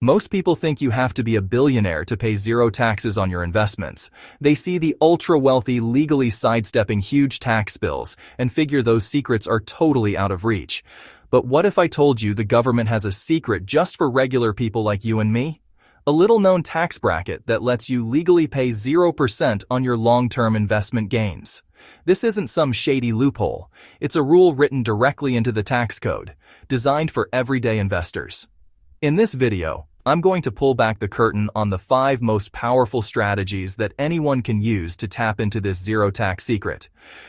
Most people think you have to be a billionaire to pay zero taxes on your investments. They see the ultra-wealthy legally sidestepping huge tax bills and figure those secrets are totally out of reach. But what if I told you the government has a secret just for regular people like you and me? A little-known tax bracket that lets you legally pay 0% on your long-term investment gains. This isn't some shady loophole. It's a rule written directly into the tax code, designed for everyday investors. In this video, I'm going to pull back the curtain on the 5 most powerful strategies that anyone can use to tap into this zero tax secret.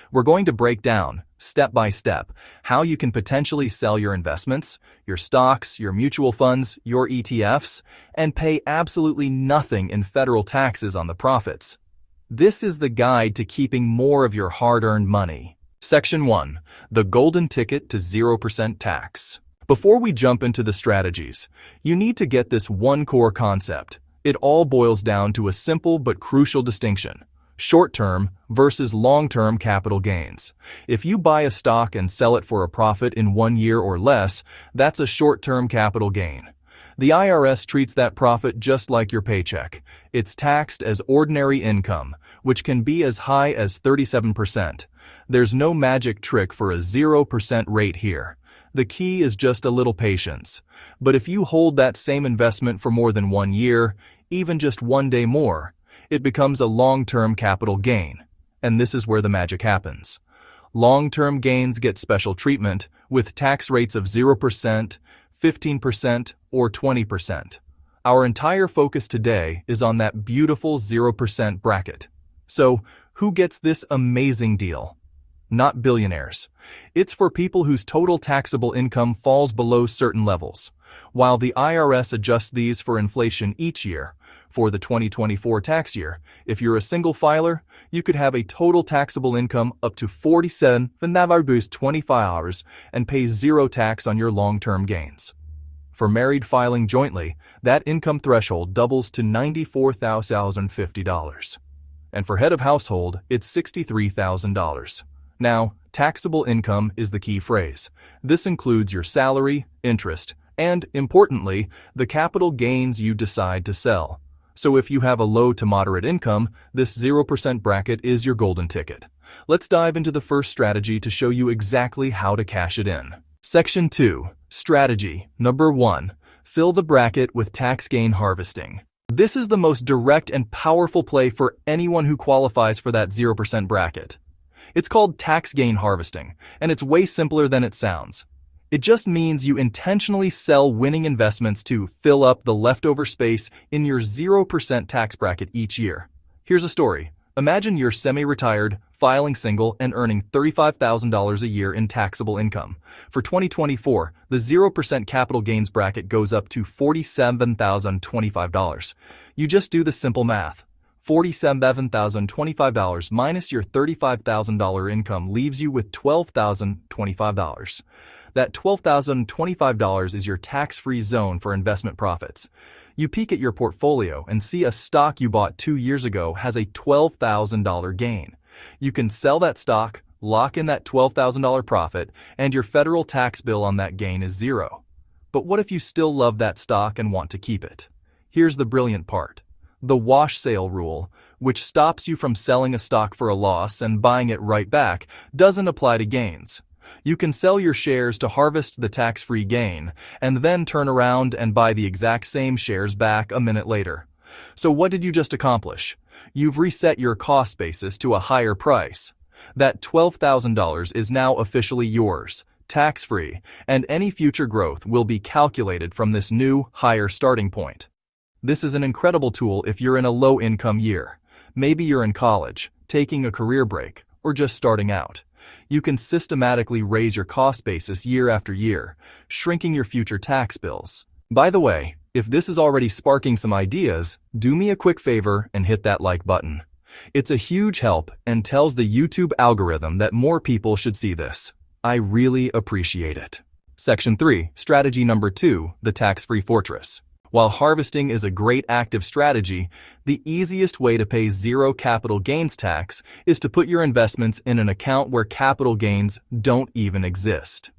We're going to break down, step by step, how you can potentially sell your investments, your stocks, your mutual funds, your ETFs, and pay absolutely nothing in federal taxes on the profits. This is the guide to keeping more of your hard-earned money. Section 1. The Golden Ticket to 0% Tax. Before we jump into the strategies, you need to get this one core concept. It all boils down to a simple but crucial distinction: short-term versus long-term capital gains. If you buy a stock and sell it for a profit in 1 year or less, that's a short-term capital gain. The IRS treats that profit just like your paycheck. It's taxed as ordinary income, which can be as high as 37%. There's no magic trick for a 0% rate here. The key is just a little patience. But if you hold that same investment for more than 1 year, even just 1 day more, it becomes a long-term capital gain. And this is where the magic happens. Long-term gains get special treatment with tax rates of 0%, 15%, or 20%. Our entire focus today is on that beautiful 0% bracket. So, who gets this amazing deal? Not billionaires. It's for people whose total taxable income falls below certain levels. While the IRS adjusts these for inflation each year, for the 2024 tax year, if you're a single filer, you could have a total taxable income up to $47,025 and pay zero tax on your long-term gains. For married filing jointly, that income threshold doubles to $94,050. And for head of household, it's $63,000. Now, taxable income is the key phrase. This includes your salary, interest, and, importantly, the capital gains you decide to sell. So if you have a low to moderate income, this 0% bracket is your golden ticket. Let's dive into the first strategy to show you exactly how to cash it in. Section 2. Strategy number 1. Fill the bracket with tax gain harvesting. This is the most direct and powerful play for anyone who qualifies for that 0% bracket. It's called tax gain harvesting, and it's way simpler than it sounds. It just means you intentionally sell winning investments to fill up the leftover space in your 0% tax bracket each year. Here's a story. Imagine you're semi-retired, filing single, and earning $35,000 a year in taxable income. For 2024, the 0% capital gains bracket goes up to $47,025. You just do the simple math. $47,025 minus your $35,000 income leaves you with $12,025. That $12,025 is your tax-free zone for investment profits. You peek at your portfolio and see a stock you bought 2 years ago has a $12,000 gain. You can sell that stock, lock in that $12,000 profit, and your federal tax bill on that gain is zero. But what if you still love that stock and want to keep it? Here's the brilliant part. The wash sale rule, which stops you from selling a stock for a loss and buying it right back, doesn't apply to gains. You can sell your shares to harvest the tax-free gain, and then turn around and buy the exact same shares back a minute later. So what did you just accomplish? You've reset your cost basis to a higher price. That $12,000 is now officially yours, tax-free, and any future growth will be calculated from this new, higher starting point. This is an incredible tool if you're in a low-income year. Maybe you're in college, taking a career break, or just starting out. You can systematically raise your cost basis year after year, shrinking your future tax bills. By the way, if this is already sparking some ideas, do me a quick favor and hit that like button. It's a huge help and tells the YouTube algorithm that more people should see this. I really appreciate it. Section 3, strategy number 2, the tax-free fortress. While harvesting is a great active strategy, the easiest way to pay zero capital gains tax is to put your investments in an account where capital gains don't even exist.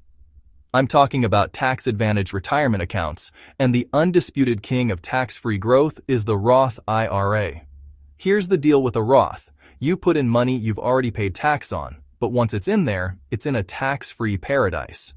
I'm talking about tax-advantaged retirement accounts, and the undisputed king of tax-free growth is the Roth IRA. Here's the deal with a Roth. You put in money you've already paid tax on, but once it's in there, it's in a tax-free paradise.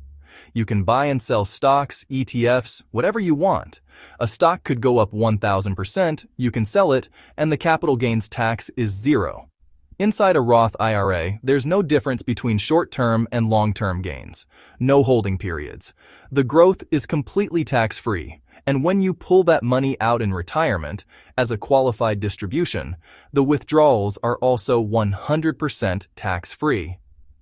You can buy and sell stocks, ETFs, whatever you want. A stock could go up 1,000%, you can sell it, and the capital gains tax is zero. Inside a Roth IRA, there's no difference between short-term and long-term gains. No holding periods. The growth is completely tax-free, and when you pull that money out in retirement, as a qualified distribution, the withdrawals are also 100% tax-free.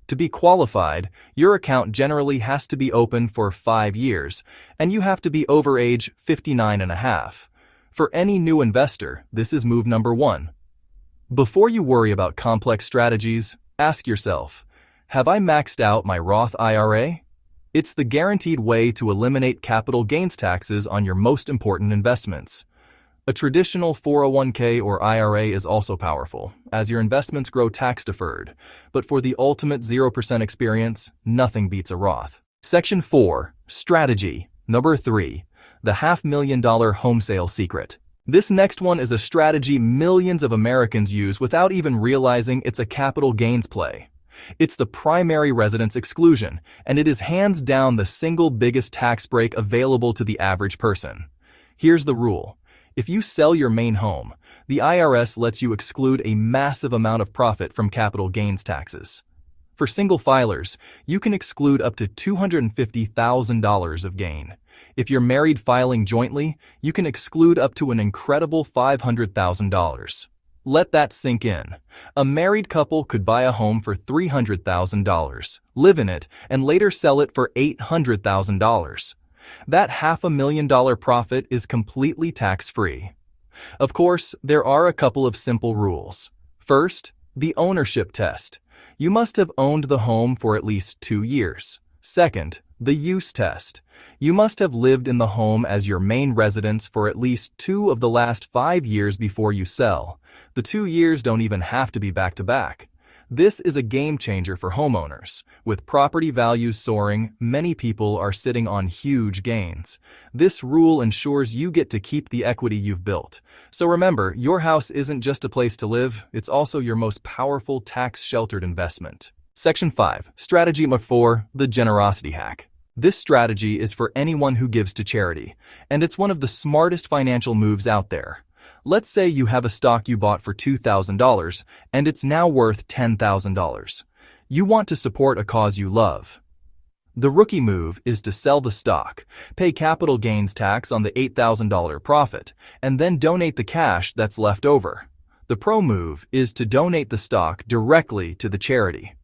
To be qualified, your account generally has to be open for 5 years, and you have to be over age 59 and a half. For any new investor, this is move number 1. Before you worry about complex strategies, ask yourself, have I maxed out my Roth IRA? It's the guaranteed way to eliminate capital gains taxes on your most important investments. A traditional 401k or IRA is also powerful, as your investments grow tax-deferred, but for the ultimate 0% experience, nothing beats a Roth. Section 4. Strategy. Number 3. The $500,000 home sale secret. This next one is a strategy millions of Americans use without even realizing it's a capital gains play. It's the primary residence exclusion, and it is hands down the single biggest tax break available to the average person. Here's the rule. If you sell your main home, the IRS lets you exclude a massive amount of profit from capital gains taxes. For single filers, you can exclude up to $250,000 of gain. If you're married filing jointly, you can exclude up to an incredible $500,000. Let that sink in. A married couple could buy a home for $300,000, live in it, and later sell it for $800,000. That $500,000 profit is completely tax-free. Of course, there are a couple of simple rules. First, the ownership test. You must have owned the home for at least 2 years. Second, the use test. You must have lived in the home as your main residence for at least 2 of the last 5 years before you sell. The 2 years don't even have to be back-to-back. This is a game changer for homeowners. With property values soaring, many people are sitting on huge gains. This rule ensures you get to keep the equity you've built. So remember, your house isn't just a place to live, it's also your most powerful tax-sheltered investment. Section 5. Strategy number 4. The generosity hack. This strategy is for anyone who gives to charity, and it's one of the smartest financial moves out there. Let's say you have a stock you bought for $2,000 and it's now worth $10,000. You want to support a cause you love. The rookie move is to sell the stock, pay capital gains tax on the $8,000 profit, and then donate the cash that's left over. The pro move is to donate the stock directly to the charity.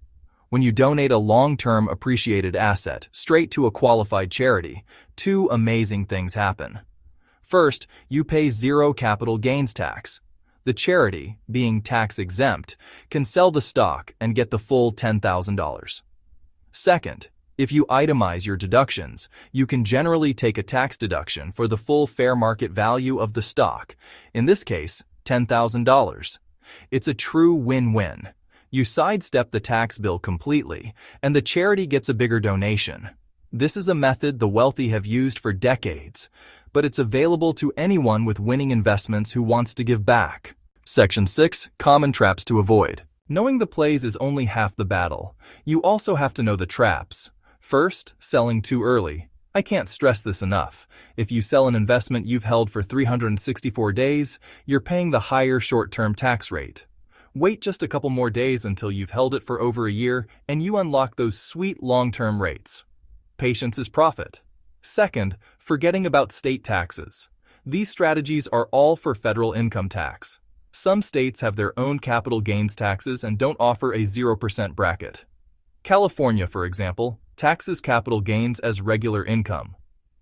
When you donate a long-term appreciated asset straight to a qualified charity, 2 amazing things happen. First, you pay 0 capital gains tax. The charity, being tax-exempt, can sell the stock and get the full $10,000. Second, if you itemize your deductions, you can generally take a tax deduction for the full fair market value of the stock, in this case, $10,000. It's a true win-win. You sidestep the tax bill completely, and the charity gets a bigger donation. This is a method the wealthy have used for decades, but it's available to anyone with winning investments who wants to give back. Section 6. Common traps to avoid. Knowing the plays is only half the battle. You also have to know the traps. First, selling too early. I can't stress this enough. If you sell an investment you've held for 364 days, you're paying the higher short-term tax rate. Wait just a couple more days until you've held it for over a year and you unlock those sweet long-term rates. Patience is profit. Second, forgetting about state taxes. These strategies are all for federal income tax. Some states have their own capital gains taxes and don't offer a 0% bracket. California, for example, taxes capital gains as regular income.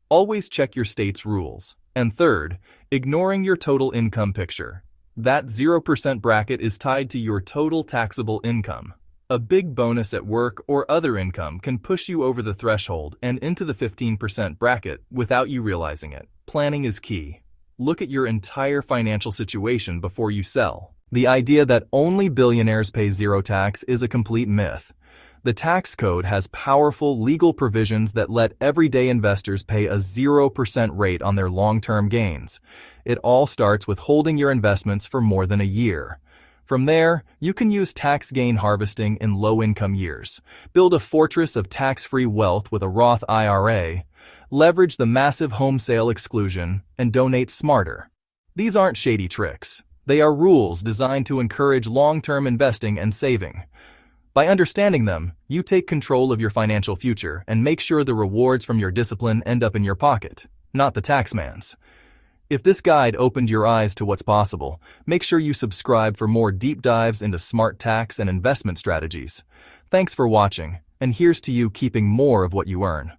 Always check your state's rules. And third, ignoring your total income picture. That 0% bracket is tied to your total taxable income. A big bonus at work or other income can push you over the threshold and into the 15% bracket without you realizing it. Planning is key. Look at your entire financial situation before you sell. The idea that only billionaires pay 0 tax is a complete myth. The tax code has powerful legal provisions that let everyday investors pay a 0% rate on their long-term gains. It all starts with holding your investments for more than a year. From there, you can use tax gain harvesting in low-income years, build a fortress of tax-free wealth with a Roth IRA, leverage the massive home sale exclusion, and donate smarter. These aren't shady tricks. They are rules designed to encourage long-term investing and saving. By understanding them, you take control of your financial future and make sure the rewards from your discipline end up in your pocket, not the taxman's. If this guide opened your eyes to what's possible, make sure you subscribe for more deep dives into smart tax and investment strategies. Thanks for watching, and here's to you keeping more of what you earn.